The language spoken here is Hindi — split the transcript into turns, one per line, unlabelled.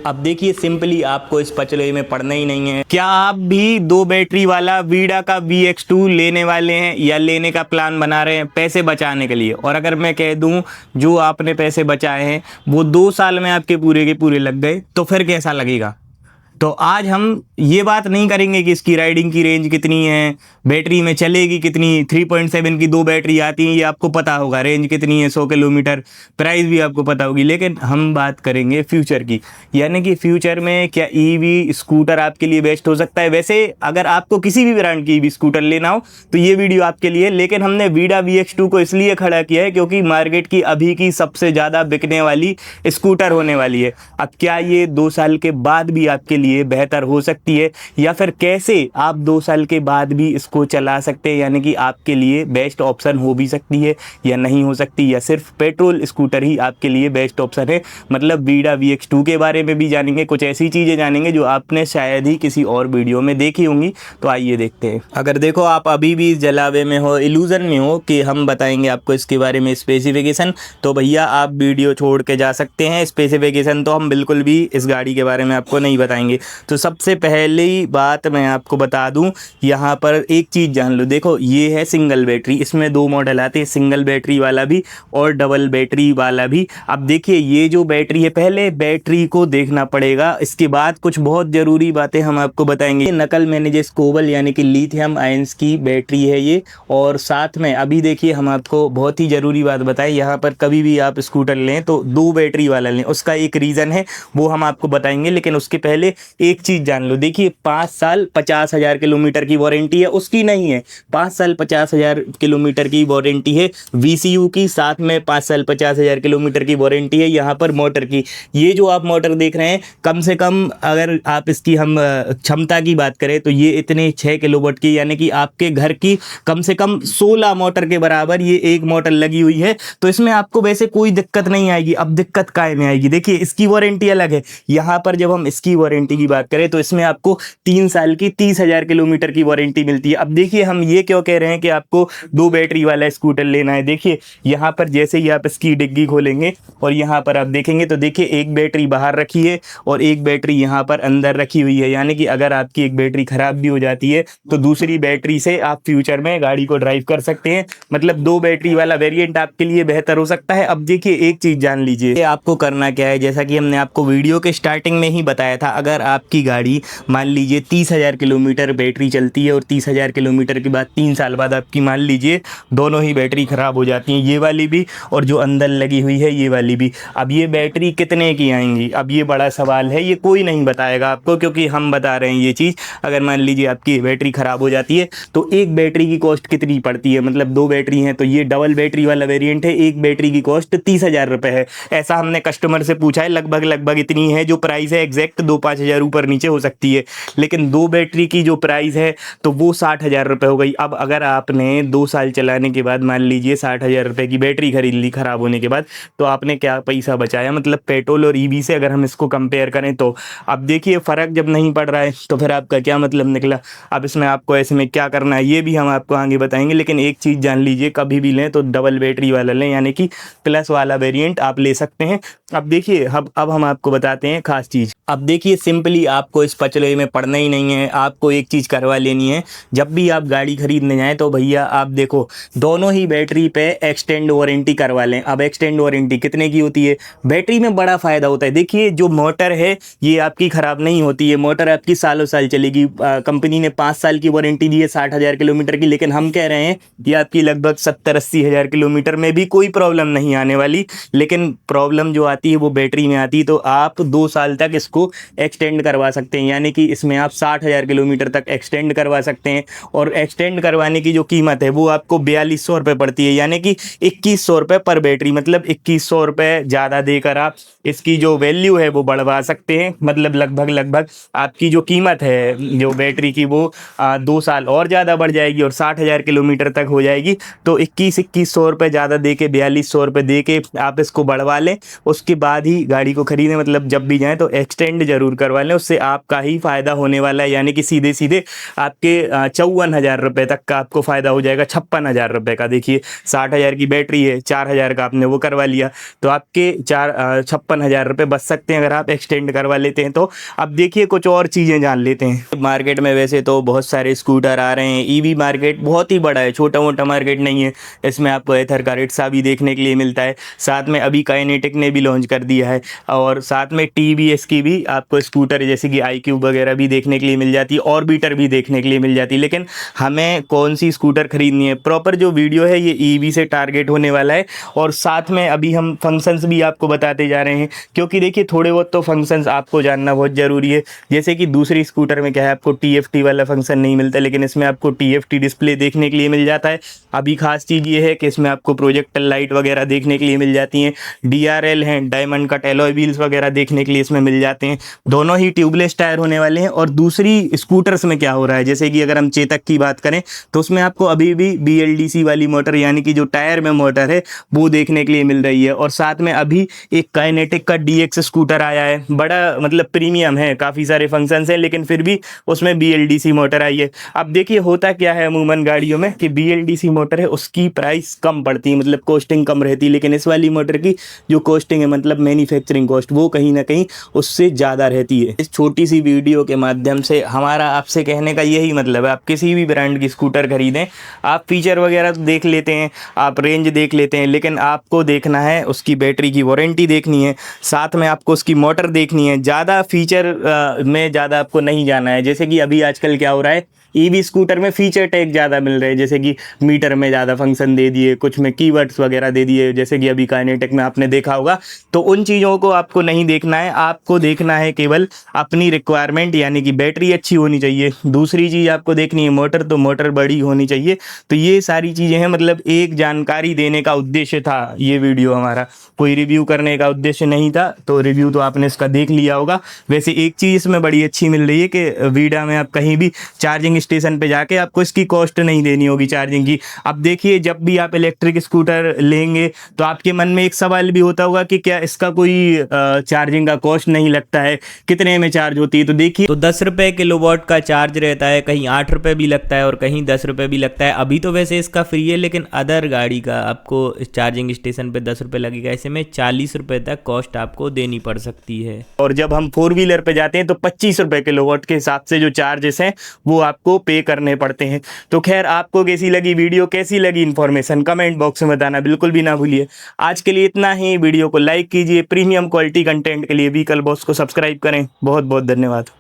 अब देखिए सिंपली आपको इस पचले में पढ़ना ही नहीं है। क्या आप भी 2 बैटरी वाला वीडा का VX2 लेने वाले हैं या लेने का प्लान बना रहे हैं पैसे बचाने के लिए? और अगर मैं कह दूं जो आपने पैसे बचाए हैं वो 2 साल में आपके पूरे के पूरे लग गए तो फिर कैसा लगेगा? तो आज हम ये बात नहीं करेंगे कि इसकी राइडिंग की रेंज कितनी है, बैटरी में चलेगी कितनी, 3.7 की 2 बैटरी आती हैं ये आपको पता होगा, रेंज कितनी है 100 किलोमीटर, प्राइस भी आपको पता होगी। लेकिन हम बात करेंगे फ्यूचर की, यानी कि फ्यूचर में क्या ईवी स्कूटर आपके लिए बेस्ट हो सकता है। वैसे अगर आपको किसी भी ब्रांड की ईवी स्कूटर लेना हो तो ये वीडियो आपके लिए। लेकिन हमने वीडा VX2 को इसलिए खड़ा किया है क्योंकि मार्केट की अभी की सबसे ज़्यादा बिकने वाली स्कूटर होने वाली है। अब क्या ये 2 साल के बाद भी आपके लिए बेहतर हो सकती है, या फिर कैसे आप 2 साल के बाद भी इसको चला सकते हैं, यानी कि आपके लिए बेस्ट ऑप्शन हो भी सकती है या नहीं हो सकती, या सिर्फ पेट्रोल स्कूटर ही आपके लिए बेस्ट ऑप्शन है। मतलब वीडा VX2 के बारे में भी जानेंगे, कुछ ऐसी चीज़ें जानेंगे जो आपने शायद ही किसी और वीडियो में देखी होंगी। तो आइए देखते हैं। अगर देखो आप अभी भी जलावे में हो, इल्यूजन में हो कि हम बताएंगे आपको इसके बारे में स्पेसिफिकेशन, तो भैया आप वीडियो छोड़ के जा सकते हैं। स्पेसिफिकेशन तो हम बिल्कुल भी इस गाड़ी के बारे में आपको नहीं बताएंगे। तो सबसे पहली बात मैं आपको बता दूं, यहाँ पर एक चीज़ जान लो। देखो ये है सिंगल बैटरी, इसमें 2 मॉडल आते हैं, सिंगल बैटरी वाला भी और डबल बैटरी वाला भी। अब देखिए ये जो बैटरी है, पहले बैटरी को देखना पड़ेगा, इसके बाद कुछ बहुत ज़रूरी बातें हम आपको बताएंगे। नकल मैग्नीशियम कोबाल्ट यानी कि लिथियम आयंस की बैटरी है ये। और साथ में अभी देखिए हम आपको बहुत ही ज़रूरी बात बताएं, यहाँ पर कभी भी आप स्कूटर लें तो 2 बैटरी वाला लें, उसका एक रीज़न है वो हम आपको बताएंगे। लेकिन उसके पहले एक चीज़ जान लो, देखिए 5 साल 50,000 किलोमीटर की वारंटी है, उसकी नहीं है। 5 साल 50,000 किलोमीटर की वारंटी है VCU की, साथ में 5 साल 50,000 किलोमीटर की वारंटी है यहाँ पर मोटर की। ये जो आप मोटर देख रहे हैं, कम से कम अगर आप इसकी हम क्षमता की बात करें तो ये इतने 6 किलोवाट की, यानी कि आपके घर की कम से कम 16 मोटर के बराबर ये एक मोटर लगी हुई है। तो इसमें आपको वैसे कोई दिक्कत नहीं आएगी। अब दिक्कत काहे में आएगी, देखिए इसकी वारंटी अलग है। यहाँ पर जब हम इसकी वारंटी की बात करें तो इसमें आपको 3 साल की 30,000 किलोमीटर की वारंटी मिलती है। अब देखिए हम ये क्यों कह रहे हैं कि आपको 2 बैटरी वाला स्कूटर लेना है। देखिए यहाँ पर जैसे ही आप इसकी डिग्गी खोलेंगे और यहाँ पर आप देखेंगे तो देखिए एक बैटरी बाहर रखी है और एक बैटरी यहाँ पर अंदर रखी हुई है, यानी कि अगर आपकी एक बैटरी खराब भी हो जाती है तो दूसरी बैटरी से आप फ्यूचर में गाड़ी को ड्राइव कर सकते हैं। मतलब 2 बैटरी वाला वेरिएंट आपके लिए बेहतर हो सकता है। अब देखिए एक चीज़ जान लीजिए, आपको करना क्या है, जैसा कि हमने आपको वीडियो के स्टार्टिंग में ही बताया था, अगर आपकी गाड़ी मान लीजिए 30,000 किलोमीटर बैटरी चलती है और 30,000 किलोमीटर के बाद 3 साल बाद आपकी मान लीजिए दोनों ही बैटरी ख़राब हो जाती हैं, ये वाली भी और जो अंदर लगी हुई है ये वाली भी। अब ये बैटरी कितने की आएंगी, अब ये बड़ा सवाल है, ये कोई नहीं बताएगा आपको, क्योंकि हम बता रहे हैं ये चीज़। अगर मान लीजिए आपकी बैटरी ख़राब हो जाती है तो एक बैटरी की कॉस्ट कितनी पड़ती है, मतलब 2 बैटरी हैं तो ये डबल बैटरी वाला वेरिएंट है, एक बैटरी की कॉस्ट 30,000 रुपये है। ऐसा हमने कस्टमर से पूछा है, लगभग इतनी है जो प्राइस है, एग्जैक्ट 2-5 हज़ार ऊपर नीचे हो सकती है। लेकिन 2 बैटरी की जो प्राइस है तो वो 60,000 रुपये हो गई। अब अगर आपने 2 साल चलाने के बाद मान लीजिए 60,000 रुपये की बैटरी खरीद ली ख़राब होने के बाद, तो आपने क्या पैसा बचाया, मतलब पेट्रोल और ईवी से अगर हम इसको कंपेयर करें तो। अब देखिए फ़र्क जब नहीं पड़ रहा है तो फिर आपका क्या मतलब निकला। अब इसमें आपको ऐसे में क्या करना है ये भी हम आपको आगे बताएंगे। लेकिन एक चीज़ जान लीजिए, कभी भी लें तो डबल बैटरी वाला लें, यानी कि प्लस वाला वेरिएंट आप ले सकते हैं। अब देखिए अब हम आपको बताते हैं खास चीज़। अब देखिए सिंपली आपको इस पचले में पढ़ना ही नहीं है, आपको एक चीज़ करवा लेनी है। जब भी आप गाड़ी खरीदने जाएं तो भैया आप देखो दोनों ही बैटरी पे एक्सटेंड वारंटी करवा लें। अब एक्सटेंड वारंटी कितने की होती है, बैटरी में बड़ा फ़ायदा होता है। देखिए जो मोटर है ये आपकी ख़राब नहीं होती है, मोटर आपकी सालों साल चलेगी। कंपनी ने 5 साल की वारंटी दी है 60,000 किलोमीटर की, लेकिन हम कह रहे हैं कि आपकी लगभग 70-80 हज़ार किलोमीटर में भी कोई प्रॉब्लम नहीं आने वाली। लेकिन प्रॉब्लम जो आती है वो बैटरी में आती है। तो आप 2 साल तक इसको एक्सटेंड करवा सकते हैं, यानी कि इसमें आप 60,000 किलोमीटर तक एक्सटेंड करवा सकते हैं। और एक्सटेंड करवाने की जो कीमत है वो आपको 4200 रुपये पड़ती है, यानी कि 2100 रुपये पर बैटरी। मतलब 2100 रुपये ज़्यादा देकर आप इसकी जो वैल्यू है वो बढ़वा सकते हैं। मतलब लगभग आपकी जो कीमत है जो बैटरी की वो 2 साल और ज़्यादा बढ़ जाएगी और 60,000 किलोमीटर तक हो जाएगी। तो 2100 रुपये ज़्यादा दे के 4200 रुपये दे के आप इसको बढ़वा लें, उसके बाद ही गाड़ी को खरीदें। मतलब जब भी जाएँ तो एक्सटेंड एक्सटेंड जरूर करवा लें, उससे आपका ही फायदा होने वाला है। यानी कि सीधे सीधे आपके 54,000 रुपये तक का आपको फायदा हो जाएगा, 56,000 रुपये का। देखिए 60,000 की बैटरी है, 4,000 का आपने वो करवा लिया, तो आपके 56,000 रुपये बच सकते हैं अगर आप एक्सटेंड करवा लेते हैं तो। अब देखिए कुछ और चीज़ें जान लेते हैं। मार्केट में वैसे तो बहुत सारे स्कूटर आ रहे हैं, ईवी मार्केट बहुत ही बड़ा है, छोटा मोटा मार्केट नहीं है। इसमें आपको एथर का रिक्शा भी देखने के लिए मिलता है, साथ में अभी काइनेटिक ने भी लॉन्च कर दिया है, और साथ में टीवीएस की भी आपको स्कूटर जैसे कि iQube वगैरह भी देखने के लिए मिल जाती है, ऑर्बिटर भी देखने के लिए मिल जाती है। लेकिन हमें कौन सी स्कूटर खरीदनी है, प्रॉपर जो वीडियो है ये ईवी से टारगेट होने वाला है। और साथ में अभी हम फंक्शंस भी आपको बताते जा रहे हैं, क्योंकि देखिए थोड़े बहुत तो फंक्शंस आपको जानना बहुत ज़रूरी है। जैसे कि दूसरी स्कूटर में क्या है, आपको TFT वाला फंक्शन नहीं मिलता, लेकिन इसमें आपको TFT डिस्प्ले देखने के लिए मिल जाता है। अभी खास चीज़ ये है कि इसमें आपको प्रोजेक्टर लाइट वगैरह देखने के लिए मिल जाती हैं, DRL हैं, डायमंड कट एलॉय व्हील्स वगैरह देखने के लिए इसमें मिल जाते हैं। दोनों ही ट्यूबलेस टायर होने वाले हैं। और दूसरी स्कूटर्स में क्या हो रहा है, जैसे कि अगर हम चेतक की बात करें तो उसमें आपको अभी भी BLDC वाली मोटर, यानी कि जो टायर में मोटर है वो देखने के लिए मिल रही है। और साथ में अभी एक काइनेटिक का DX स्कूटर आया है, बड़ा मतलब प्रीमियम है, काफ़ी सारे फंक्शंस हैं, लेकिन फिर भी उसमें BLDC मोटर आई है। अब देखिए होता क्या है अमूमन गाड़ियों में कि BLDC मोटर है उसकी प्राइस कम पड़ती है, मतलब कॉस्टिंग कम रहती है, लेकिन इस वाली मोटर की जो कॉस्टिंग है मतलब मैन्युफैक्चरिंग कॉस्ट वो कहीं ना कहीं उससे ज़्यादा रहती है। इस छोटी सी वीडियो के माध्यम से हमारा आपसे कहने का यही मतलब है, आप किसी भी ब्रांड की स्कूटर खरीदें, आप फीचर वगैरह तो देख लेते हैं, आप रेंज देख लेते हैं, लेकिन आपको देखना है उसकी बैटरी की वारंटी देखनी है, साथ में आपको उसकी मोटर देखनी है। ज़्यादा फीचर में ज़्यादा आपको नहीं जाना है। जैसे कि अभी आजकल क्या हो रहा है, ईवी स्कूटर में फीचर टैग ज़्यादा मिल रहे हैं, जैसे कि मीटर में ज़्यादा फंक्शन दे दिए, कुछ में कीवर्ड्स वगैरह दे दिए, जैसे कि अभी काइनेटिक में आपने देखा होगा। तो उन चीज़ों को आपको नहीं देखना है, आपको देखना है केवल अपनी रिक्वायरमेंट, यानी कि बैटरी अच्छी होनी चाहिए। दूसरी चीज़ आपको देखनी है मोटर, तो मोटर बड़ी होनी चाहिए। तो ये सारी चीज़ें हैं, मतलब एक जानकारी देने का उद्देश्य था ये वीडियो हमारा, कोई रिव्यू करने का उद्देश्य नहीं था। तो रिव्यू तो आपने इसका देख लिया होगा। वैसे एक चीज़ इसमें बड़ी अच्छी मिल रही है कि वीडा में आप कहीं भी चार्जिंग स्टेशन पे जाके आपको इसकी कॉस्ट नहीं देनी होगी चार्जिंग की। अब देखिए जब भी आप इलेक्ट्रिक स्कूटर लेंगे तो आपके मन में एक सवाल भी होता होगा कि क्या इसका कोई चार्जिंग का कॉस्ट नहीं लगता है, कितने में चार्ज होती है। तो देखिए तो 10 रुपये किलोवाट का चार्ज रहता है, कहीं 8 रुपये भी लगता है और कहीं 10 रुपये भी लगता है। अभी तो वैसे इसका फ्री है, लेकिन अदर गाड़ी का आपको चार्जिंग स्टेशन पे 10 रुपये लगेगा, ऐसे में 40 रुपये तक कॉस्ट आपको देनी पड़ सकती है। और जब हम 4 व्हीलर पे जाते हैं तो 25 रुपये किलोवाट के हिसाब से जो चार्जेस हैं वो आपको पे करने पड़ते हैं। तो खैर आपको कैसी लगी वीडियो, कैसी लगी इन्फॉर्मेशन, कमेंट बॉक्स में बताना बिल्कुल भी ना भूलिए। आज के लिए इतना ही, वीडियो को लाइक कीजिए, प्रीमियम क्वालिटी कंटेंट के लिए व्हीकल बॉस को सब्सक्राइब करें। बहुत बहुत धन्यवाद।